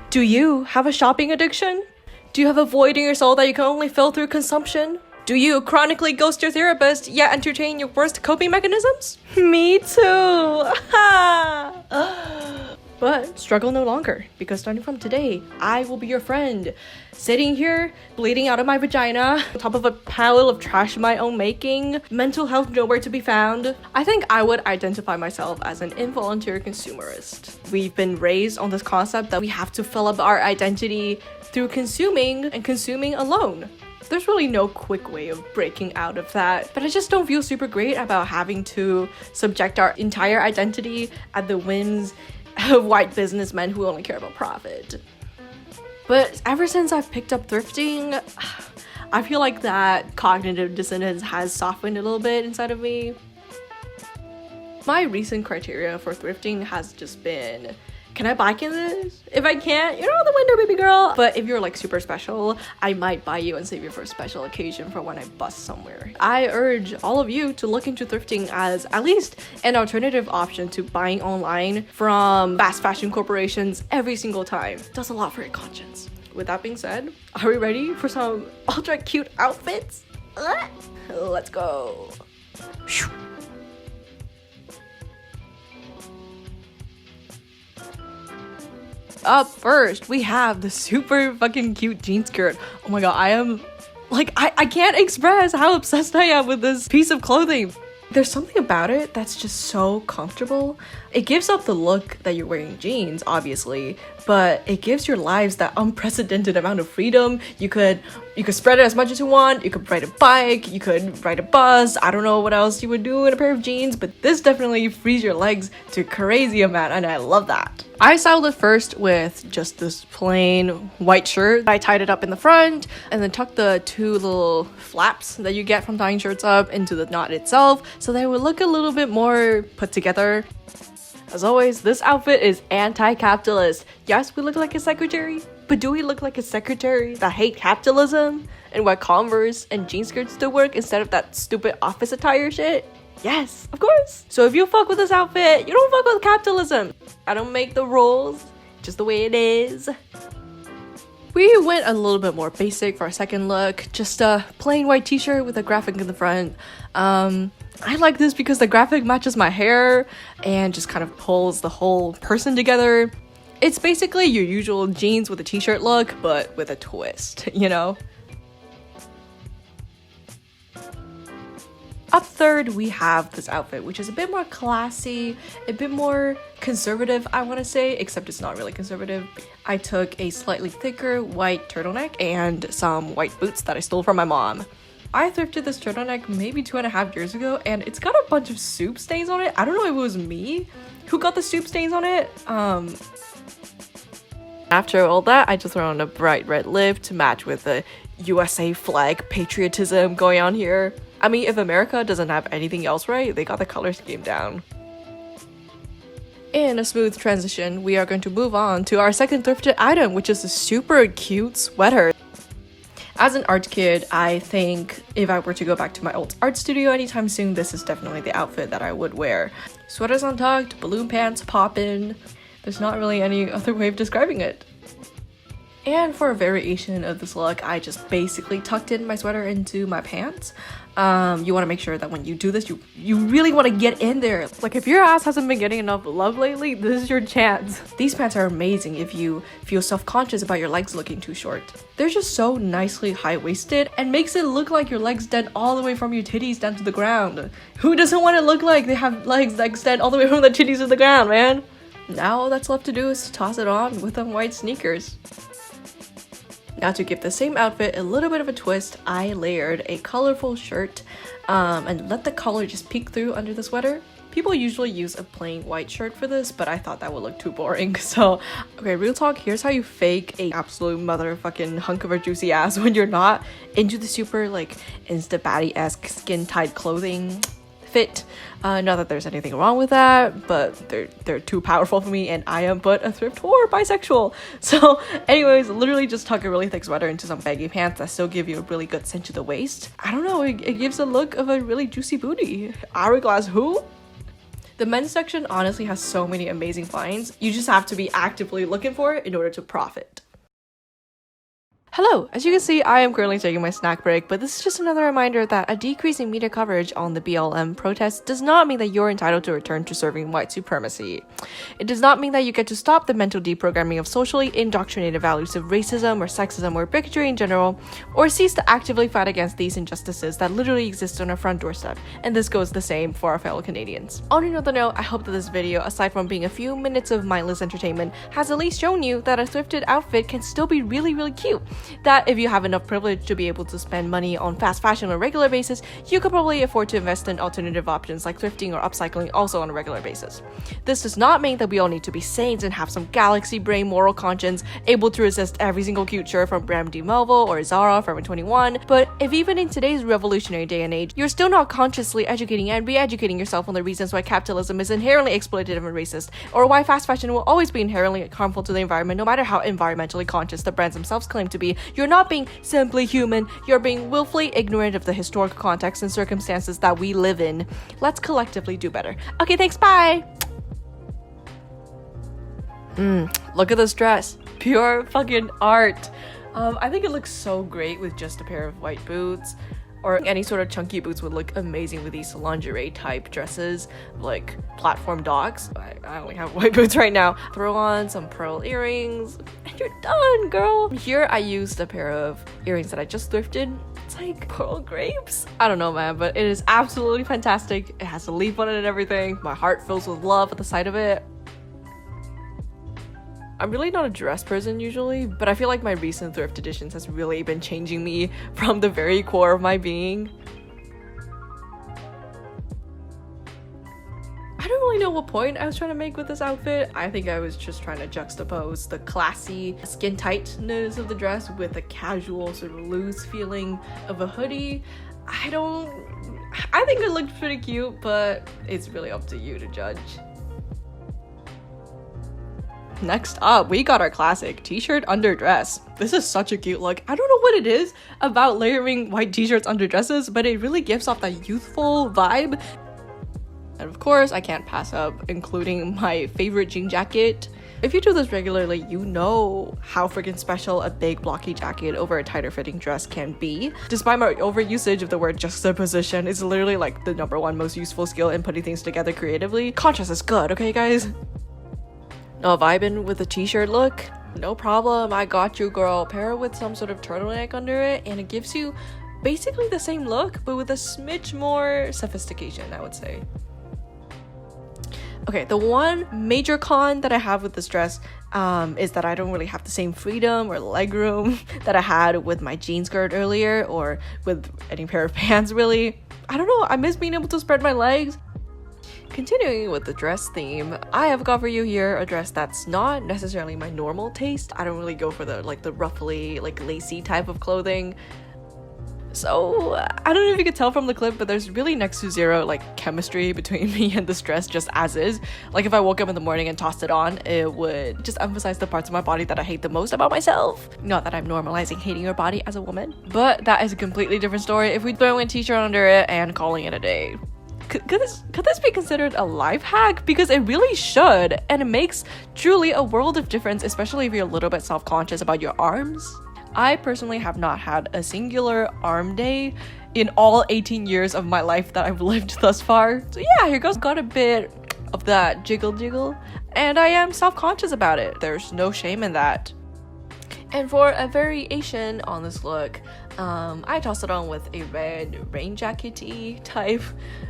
Do you have a shopping addiction? Do you have a void in your soul that you can only fill through consumption? Do you chronically ghost your therapist yet entertain your worst coping mechanisms? Me too! But struggle no longer, because starting from today, I will be your friend. Sitting here, bleeding out of my vagina, on top of a pile of trash of my own making, mental health nowhere to be found. I think I would identify myself as an involuntary consumerist. We've been raised on this concept that we have to fill up our identity through consuming and consuming alone. There's really no quick way of breaking out of that, but I just don't feel super great about having to subject our entire identity at the whims of white businessmen who only care about profit. But ever since I've picked up thrifting, I feel like that cognitive dissonance has softened a little bit inside of me. My recent criteria for thrifting has just been, can I bike in this? If I can't, you're out the window, baby girl. But if you're like super special, I might buy you and save you for a special occasion for when I bust somewhere. I urge all of you to look into thrifting as at least an alternative option to buying online from fast fashion corporations every single time. It does a lot for your conscience. With that being said, are we ready for some ultra cute outfits? Let's go. Up first, we have the super fucking cute jean skirt. Oh my god, I can't express how obsessed I am with this piece of clothing. There's something about it that's just so comfortable. It gives up the look that you're wearing jeans, obviously, but it gives your lives that unprecedented amount of freedom. You could spread it as much as you want. You could ride a bike, you could ride a bus. I don't know what else you would do in a pair of jeans, but this definitely frees your legs to a crazy amount, and I love that. I styled it first with just this plain white shirt. I tied it up in the front and then tucked the two little flaps that you get from tying shirts up into the knot itself so that it would look a little bit more put together. As always, this outfit is anti-capitalist. Yes, we look like a secretary, but do we look like a secretary that hate capitalism and wear Converse and jean skirts to work instead of that stupid office attire shit? Yes, of course. So if you fuck with this outfit, you don't fuck with capitalism. I don't make the rules, just the way it is. We went a little bit more basic for our second look, just a plain white t-shirt with a graphic in the front. I like this because the graphic matches my hair and just kind of pulls the whole person together. It's basically your usual jeans with a t-shirt look, but with a twist, you know? Up third, we have this outfit, which is a bit more classy, a bit more conservative, I want to say, except it's not really conservative. I took a slightly thicker white turtleneck and some white boots that I stole from my mom. I thrifted this turtleneck maybe 2.5 years ago, and it's got a bunch of soup stains on it. I don't know if it was me who got the soup stains on it. After all that, I just threw on a bright red lip to match with the USA flag patriotism going on here. I mean, if America doesn't have anything else right, they got the color scheme down. In a smooth transition, we are going to move on to our second thrifted item, which is a super cute sweater. As an art kid, I think if I were to go back to my old art studio anytime soon, this is definitely the outfit that I would wear. Sweaters untucked, balloon pants poppin'. There's not really any other way of describing it. And for a variation of this look, I just basically tucked in my sweater into my pants. You want to make sure that when you do this, you really want to get in there. Like, if your ass hasn't been getting enough love lately, this is your chance. These pants are amazing if you feel self-conscious about your legs looking too short. They're just so nicely high-waisted and makes it look like your legs extend all the way from your titties down to the ground. Who doesn't want to look like they have legs that extend all the way from the titties to the ground, man? Now all that's left to do is to toss it on with some white sneakers. Now, to give the same outfit a little bit of a twist, I layered a colorful shirt and let the color just peek through under the sweater. People usually use a plain white shirt for this, but I thought that would look too boring. So, okay, real talk, here's how you fake a absolute motherfucking hunk of a juicy ass when you're not into the super, like, Insta-baddie-esque skin-tight clothing fit. Not that there's anything wrong with that, but they're too powerful for me, and I am but a thrift or bisexual. So anyways, literally just tuck a really thick sweater into some baggy pants that still give you a really good cinch to the waist. I don't know, it gives a look of a really juicy booty. Hourglass who? The men's section honestly has so many amazing finds. You just have to be actively looking for it in order to profit. Hello! As you can see, I am currently taking my snack break, but this is just another reminder that a decrease in media coverage on the BLM protests does not mean that you're entitled to return to serving white supremacy. It does not mean that you get to stop the mental deprogramming of socially indoctrinated values of racism or sexism or bigotry in general, or cease to actively fight against these injustices that literally exist on our front doorstep, and this goes the same for our fellow Canadians. On another note, I hope that this video, aside from being a few minutes of mindless entertainment, has at least shown you that a thrifted outfit can still be really cute. That if you have enough privilege to be able to spend money on fast fashion on a regular basis, you could probably afford to invest in alternative options like thrifting or upcycling also on a regular basis. This does not mean that we all need to be saints and have some galaxy brain moral conscience able to resist every single cute shirt from Bram D. Melville or Zara Forever 21, but if even in today's revolutionary day and age, you're still not consciously educating and re-educating yourself on the reasons why capitalism is inherently exploitative and racist, or why fast fashion will always be inherently harmful to the environment no matter how environmentally conscious the brands themselves claim to be, you're not being simply human, you're being willfully ignorant of the historical context and circumstances that we live in. Let's collectively do better. Okay, thanks, bye! Look at this dress. Pure fucking art. I think it looks so great with just a pair of white boots. Or any sort of chunky boots would look amazing with these lingerie type dresses, like platform dogs. I only have white boots right now. Throw on some pearl earrings and you're done, girl. Here I used a pair of earrings that I just thrifted. It's like pearl grapes. I don't know, man, but it is absolutely fantastic. It has a leaf on it and everything. My heart fills with love at the sight of it. I'm really not a dress person usually, but I feel like my recent thrift editions has really been changing me from the very core of my being. I don't really know what point I was trying to make with this outfit. I think I was just trying to juxtapose the classy skin tightness of the dress with the casual sort of loose feeling of a hoodie. I think it looked pretty cute, but it's really up to you to judge. Next up, we got our classic t-shirt underdress. This is such a cute look. I don't know what it is about layering white t-shirts under dresses, but it really gives off that youthful vibe. And of course, I can't pass up including my favorite jean jacket. If you do this regularly, you know how freaking special a big blocky jacket over a tighter fitting dress can be. Despite my overusage of the word juxtaposition, it's literally like the #1 most useful skill in putting things together creatively. Contrast is good, okay guys? No vibing with a t-shirt look? No problem, I got you, girl. Pair it with some sort of turtleneck under it and it gives you basically the same look but with a smidge more sophistication, I would say. Okay, the one major con that I have with this dress is that I don't really have the same freedom or legroom that I had with my jean skirt earlier or with any pair of pants really. I don't know, I miss being able to spread my legs. Continuing with the dress theme, I have got for you here a dress that's not necessarily my normal taste. I don't really go for the ruffly, lacy type of clothing. So I don't know if you could tell from the clip, but there's really next to zero chemistry between me and this dress just as is. Like if I woke up in the morning and tossed it on, it would just emphasize the parts of my body that I hate the most about myself. Not that I'm normalizing hating your body as a woman, but that is a completely different story if we throw a t-shirt under it and calling it a day. Could this be considered a life hack? Because it really should, and it makes truly a world of difference, especially if you're a little bit self-conscious about your arms. I personally have not had a singular arm day in all 18 years of my life that I've lived thus far. So yeah, here goes. Got a bit of that jiggle, and I am self-conscious about it. There's no shame in that. And for a variation on this look, I tossed it on with a red rain jacket-y type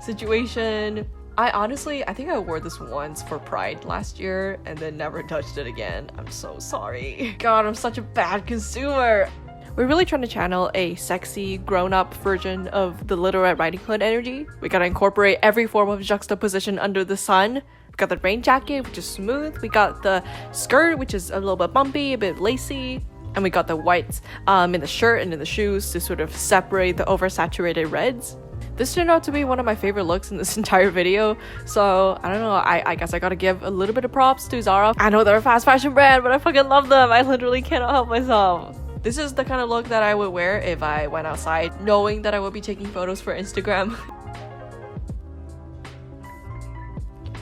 situation. I think I wore this once for Pride last year and then never touched it again. I'm so sorry. God, I'm such a bad consumer. We're really trying to channel a sexy, grown-up version of the Little Red Riding Hood energy. We gotta incorporate every form of juxtaposition under the sun. We got the rain jacket, which is smooth. We got the skirt, which is a little bit bumpy, a bit lacy. And we got the whites in the shirt and in the shoes to sort of separate the oversaturated reds. This turned out to be one of my favorite looks in this entire video, so I don't know, I guess I gotta give a little bit of props to Zara. I know they're a fast fashion brand, but I fucking love them. I literally cannot help myself. This is the kind of look that I would wear if I went outside knowing that I would be taking photos for Instagram.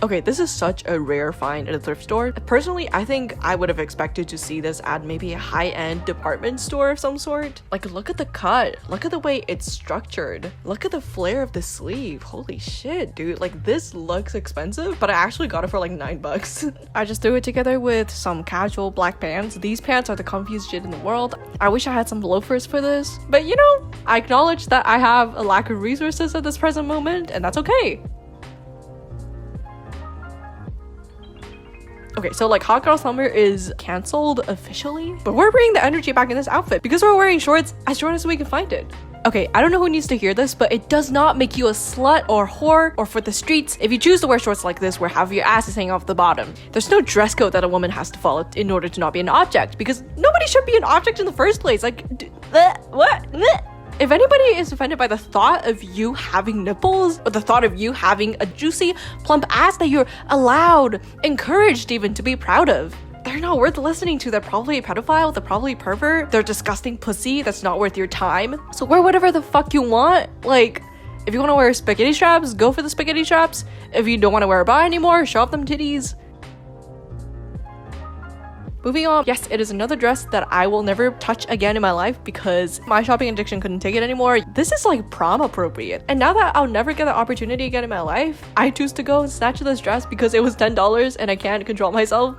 Okay, this is such a rare find at a thrift store. Personally, I think I would have expected to see this at maybe a high-end department store of some sort. Like, look at the cut. Look at the way it's structured. Look at the flare of the sleeve. Holy shit, dude. Like, this looks expensive, but I actually got it for like $9. I just threw it together with some casual black pants. These pants are the comfiest shit in the world. I wish I had some loafers for this, but you know, I acknowledge that I have a lack of resources at this present moment, and that's okay. Okay, so like Hot Girl Summer is cancelled officially, but we're bringing the energy back in this outfit because we're wearing shorts as short as we can find it. Okay, I don't know who needs to hear this, but it does not make you a slut or whore or for the streets if you choose to wear shorts like this where half of your ass is hanging off the bottom. There's no dress code that a woman has to follow in order to not be an object, because nobody should be an object in the first place. Like, what? If anybody is offended by the thought of you having nipples or the thought of you having a juicy, plump ass that you're allowed, encouraged even to be proud of, they're not worth listening to. They're probably a pedophile, they're probably a pervert, they're disgusting pussy that's not worth your time. So wear whatever the fuck you want. Like, if you want to wear spaghetti straps, go for the spaghetti straps. If you don't want to wear a bra anymore, show off them titties. Moving on, yes, it is another dress that I will never touch again in my life because my shopping addiction couldn't take it anymore. This is like prom appropriate. And now that I'll never get the opportunity again in my life, I choose to go and snatch this dress because it was $10 and I can't control myself.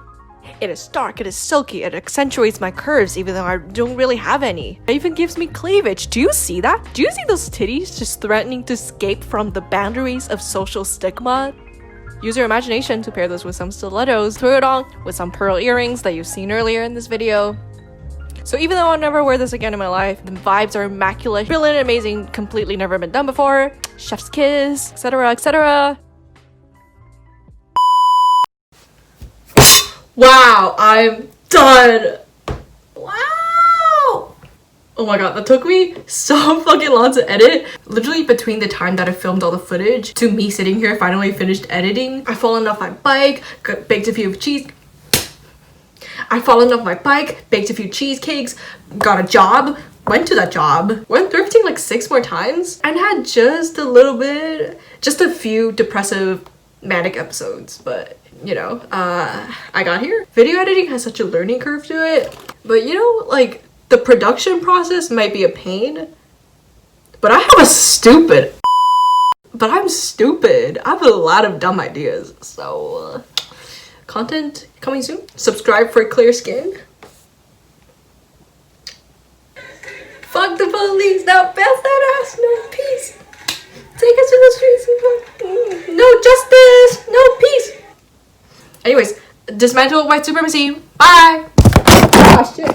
It is dark, it is silky, it accentuates my curves even though I don't really have any. It even gives me cleavage. Do you see that? Do you see those titties just threatening to escape from the boundaries of social stigma? Use your imagination to pair this with some stilettos, throw it on with some pearl earrings that you've seen earlier in this video. So even though I'll never wear this again in my life, the vibes are immaculate, brilliant, amazing, completely never been done before, chef's kiss, etc, etc. Wow, I'm done. Wow. Oh my god, that took me so fucking long to edit. Literally between the time that I filmed all the footage to me sitting here finally finished editing, I've fallen off my bike, baked a few cheesecakes, got a job, went to that job, went thrifting like 6 more times, and had just a few depressive manic episodes, but you know, I got here. Video editing has such a learning curve to it, but you know, like, the production process might be a pain, but I'm stupid. I have a lot of dumb ideas, so content coming soon. Subscribe for clear skin. Fuck the police, now pass that ass, no peace. Take us to the streets, no justice, no peace. Anyways, dismantle white supremacy. Bye. Ah, shit.